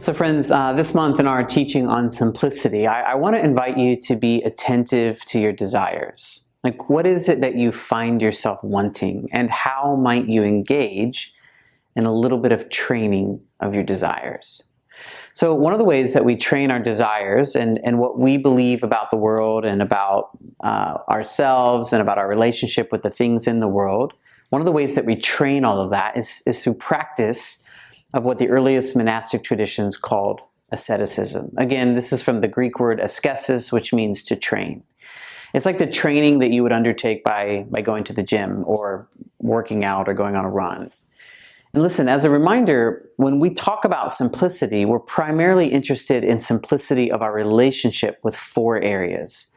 So friends, this month in our teaching on simplicity, I want to invite you to be attentive to your desires. Like, what is it that you find yourself wanting, and how might you engage in a little bit of training of your desires? So one of the ways that we train our desires and what we believe about the world and about ourselves and about our relationship with the things in the world, one of the ways that we train all of that is through practice of what the earliest monastic traditions called asceticism. Again, this is from the Greek word askesis, which means to train. It's like the training that you would undertake by going to the gym or working out or going on a run. And listen, as a reminder, when we talk about simplicity, we're primarily interested in simplicity of our relationship with four areas: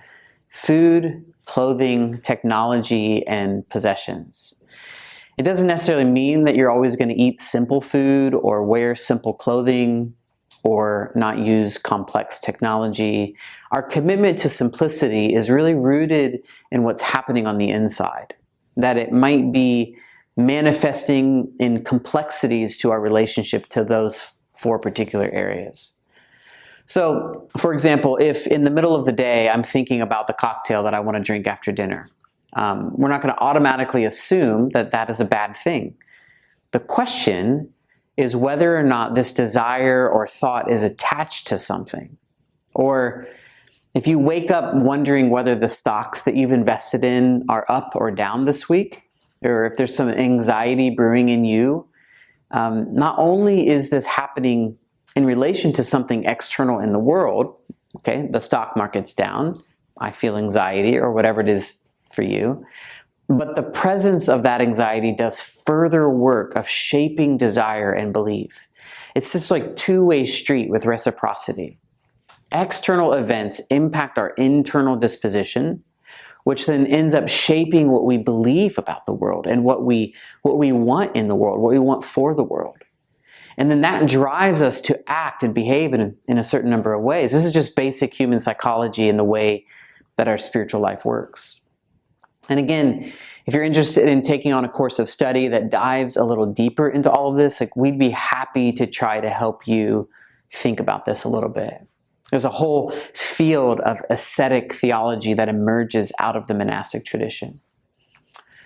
food, clothing, technology, and possessions. It doesn't necessarily mean that you're always going to eat simple food or wear simple clothing or not use complex technology. Our commitment to simplicity is really rooted in what's happening on the inside, that it might be manifesting in complexities to our relationship to those four particular areas. So, for example, if in the middle of the day I'm thinking about the cocktail that I want to drink after dinner, we're not going to automatically assume that that is a bad thing. The question is whether or not this desire or thought is attached to something. Or if you wake up wondering whether the stocks that you've invested in are up or down this week, or if there's some anxiety brewing in you, not only is this happening in relation to something external in the world, okay, the stock market's down, I feel anxiety or whatever it is for you, but the presence of that anxiety does further work of shaping desire and belief. It's just like two-way street with reciprocity. External events impact our internal disposition, which then ends up shaping what we believe about the world and what we want in the world, what we want for the world. And then that drives us to act and behave in a certain number of ways. This is just basic human psychology and the way that our spiritual life works. And again, if you're interested in taking on a course of study that dives a little deeper into all of this, like, we'd be happy to try to help you think about this a little bit. There's a whole field of ascetic theology that emerges out of the monastic tradition.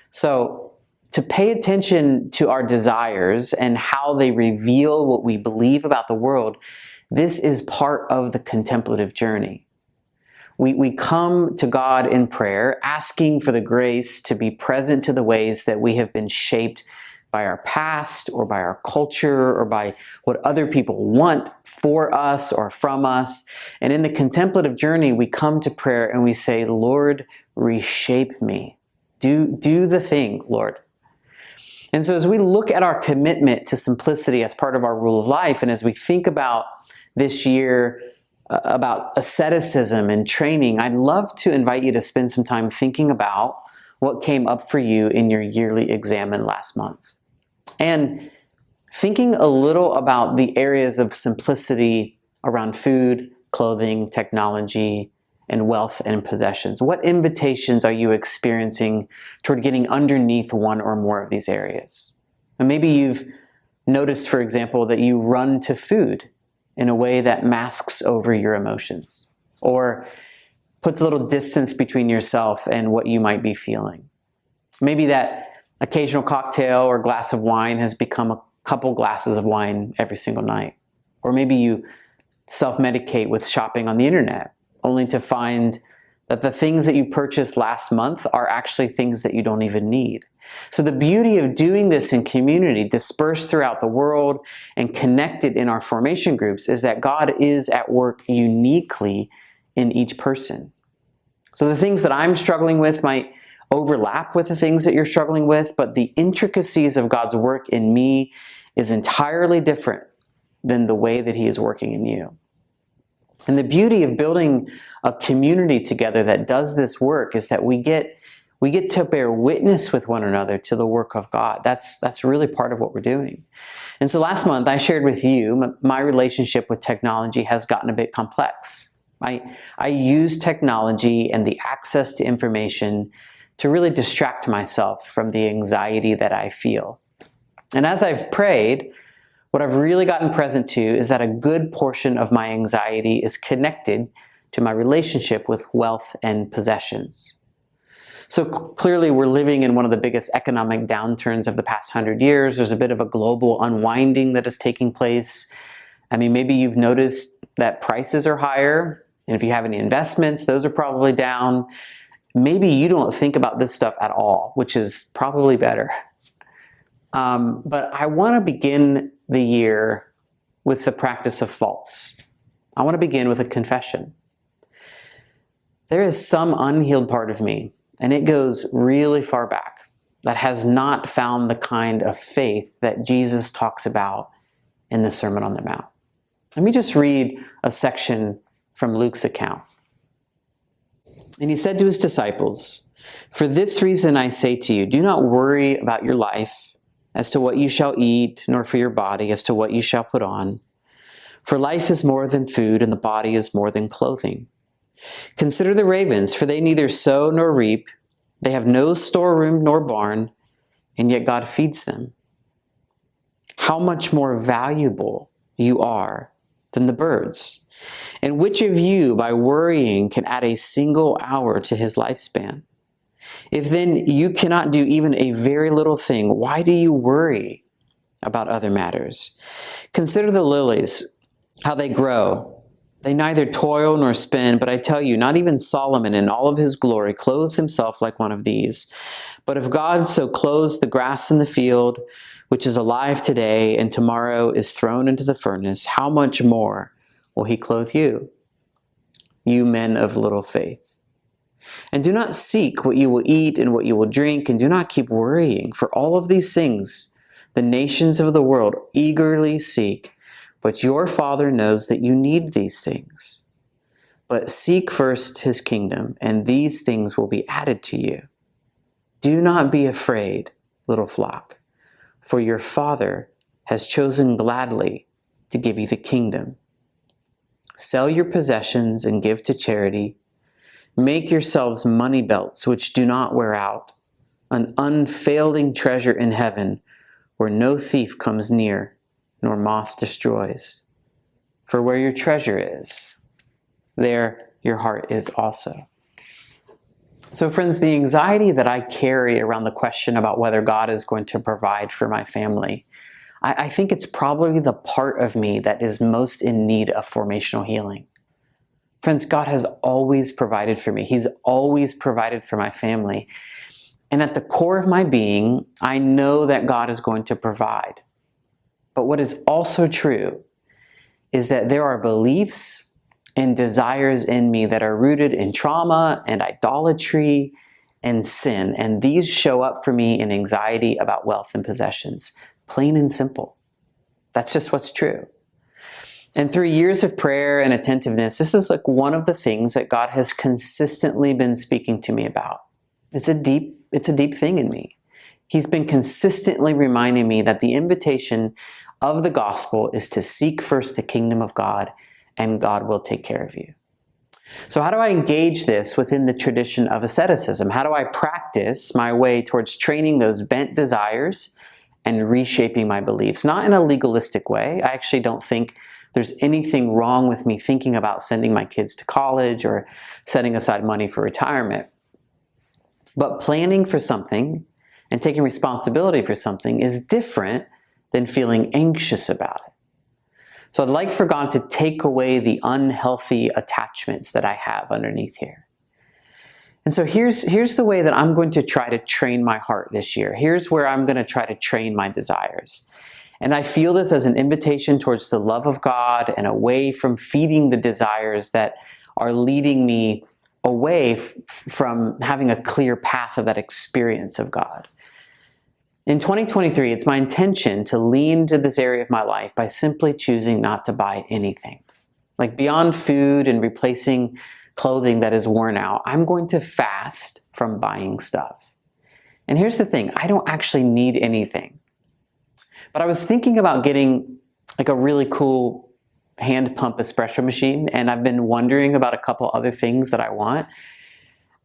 So, to pay attention to our desires and how they reveal what we believe about the world, this is part of the contemplative journey. We come to God in prayer, asking for the grace to be present to the ways that we have been shaped by our past or by our culture or by what other people want for us or from us. And in the contemplative journey, we come to prayer and we say, Lord, reshape me. Do the thing, Lord. And so as we look at our commitment to simplicity as part of our rule of life, and as we think about this year, about asceticism and training, I'd love to invite you to spend some time thinking about what came up for you in your yearly examen last month. And thinking a little about the areas of simplicity around food, clothing, technology, and wealth and possessions. What invitations are you experiencing toward getting underneath one or more of these areas? And maybe you've noticed, for example, that you run to food in a way that masks over your emotions or puts a little distance between yourself and what you might be feeling. Maybe that occasional cocktail or glass of wine has become a couple glasses of wine every single night. Or maybe you self-medicate with shopping on the internet, only to find that the things that you purchased last month are actually things that you don't even need. So the beauty of doing this in community, dispersed throughout the world and connected in our formation groups, is that God is at work uniquely in each person. So the things that I'm struggling with might overlap with the things that you're struggling with, but the intricacies of God's work in me is entirely different than the way that He is working in you. And the beauty of building a community together that does this work is that we get to bear witness with one another to the work of God. That's really part of what we're doing. And so last month I shared with you my relationship with technology has gotten a bit complex. I use technology and the access to information to really distract myself from the anxiety that I feel. And as I've prayed, what I've really gotten present to is that a good portion of my anxiety is connected to my relationship with wealth and possessions. So clearly we're living in one of the biggest economic downturns of the past 100 years. There's a bit of a global unwinding that is taking place. I mean, maybe you've noticed that prices are higher, and if you have any investments, those are probably down. Maybe you don't think about this stuff at all, which is probably better. But I want to begin the year with the practice of faults. I want to begin with a confession. There is some unhealed part of me, and it goes really far back, that has not found the kind of faith that Jesus talks about in the Sermon on the Mount. Let me just read a section from Luke's account. And he said to his disciples, "For this reason I say to you, do not worry about your life as to what you shall eat, nor for your body as to what you shall put on. For life is more than food, and the body is more than clothing. Consider the ravens, for they neither sow nor reap. They have no storeroom nor barn, and yet God feeds them. How much more valuable you are than the birds. And which of you, by worrying, can add a single hour to his lifespan? If then you cannot do even a very little thing, why do you worry about other matters? Consider the lilies, how they grow. They neither toil nor spin, but I tell you, not even Solomon in all of his glory clothed himself like one of these. But if God so clothes the grass in the field, which is alive today and tomorrow is thrown into the furnace, how much more will he clothe you, you men of little faith? And do not seek what you will eat and what you will drink, and do not keep worrying, for all of these things the nations of the world eagerly seek, but your Father knows that you need these things. But seek first his kingdom, and these things will be added to you. Do not be afraid, little flock, for your Father has chosen gladly to give you the kingdom. Sell your possessions and give to charity. Make yourselves money belts which do not wear out, an unfailing treasure in heaven where no thief comes near nor moth destroys. For where your treasure is, there your heart is also." So friends, the anxiety that I carry around the question about whether God is going to provide for my family, I think it's probably the part of me that is most in need of formational healing. Friends, God has always provided for me. He's always provided for my family. And at the core of my being, I know that God is going to provide. But what is also true is that there are beliefs and desires in me that are rooted in trauma and idolatry and sin. And these show up for me in anxiety about wealth and possessions. Plain and simple. That's just what's true. And through years of prayer and attentiveness, this is like one of the things that God has consistently been speaking to me about. It's a deep thing in me. He's been consistently reminding me that the invitation of the gospel is to seek first the kingdom of God, and God will take care of you. So how do I engage this within the tradition of asceticism? How do I practice my way towards training those bent desires and reshaping my beliefs? Not in a legalistic way. I actually don't think there's anything wrong with me thinking about sending my kids to college or setting aside money for retirement. But planning for something and taking responsibility for something is different than feeling anxious about it. So I'd like for God to take away the unhealthy attachments that I have underneath here. And so here's the way that I'm going to try to train my heart this year. Here's where I'm going to try to train my desires. And I feel this as an invitation towards the love of God and away from feeding the desires that are leading me away from having a clear path of that experience of God. In 2023, it's my intention to lean to this area of my life by simply choosing not to buy anything. Like beyond food and replacing clothing that is worn out, I'm going to fast from buying stuff. And here's the thing, I don't actually need anything. But I was thinking about getting like a really cool hand pump espresso machine, and I've been wondering about a couple other things that I want.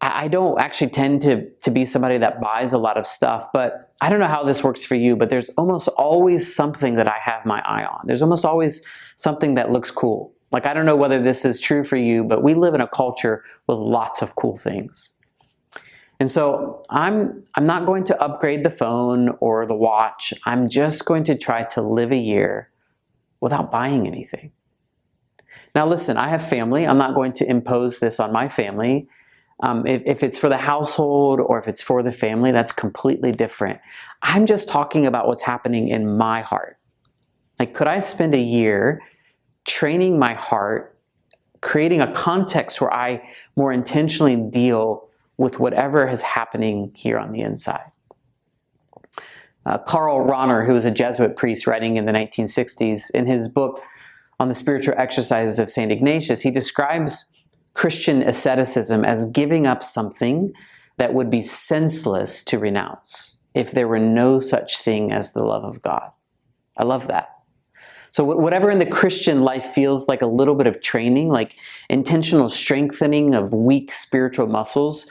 I don't actually tend to be somebody that buys a lot of stuff, but I don't know how this works for you, but there's almost always something that I have my eye on. There's almost always something that looks cool. Like, I don't know whether this is true for you, but we live in a culture with lots of cool things. And so I'm not going to upgrade the phone or the watch. I'm just going to try to live a year without buying anything. Now listen, I have family. I'm not going to impose this on my family. If it's for the household or if it's for the family, that's completely different. I'm just talking about what's happening in my heart. Like, could I spend a year training my heart, creating a context where I more intentionally deal with whatever is happening here on the inside? Karl Rahner, who was a Jesuit priest writing in the 1960s, in his book on the spiritual exercises of St. Ignatius, he describes Christian asceticism as giving up something that would be senseless to renounce if there were no such thing as the love of God. I love that. So whatever in the Christian life feels like a little bit of training, like intentional strengthening of weak spiritual muscles,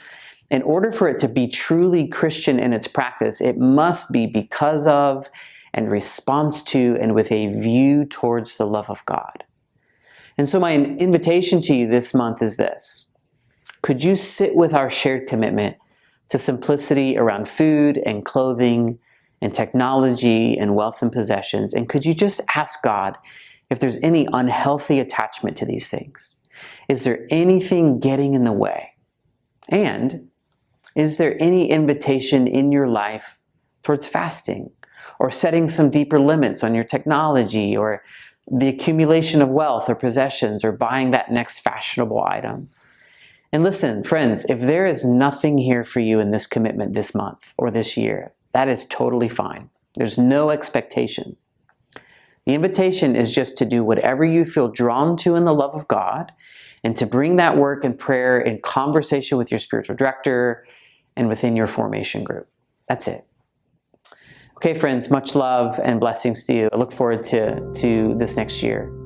in order for it to be truly Christian in its practice, it must be because of and response to and with a view towards the love of God. And so my invitation to you this month is this. Could you sit with our shared commitment to simplicity around food and clothing and technology and wealth and possessions? And could you just ask God if there's any unhealthy attachment to these things? Is there anything getting in the way? And is there any invitation in your life towards fasting or setting some deeper limits on your technology or the accumulation of wealth or possessions or buying that next fashionable item? And listen, friends, if there is nothing here for you in this commitment this month or this year, that is totally fine. There's no expectation. The invitation is just to do whatever you feel drawn to in the love of God and to bring that work and prayer in conversation with your spiritual director and within your formation group. That's it. Okay, friends, much love and blessings to you. I look forward to this next year.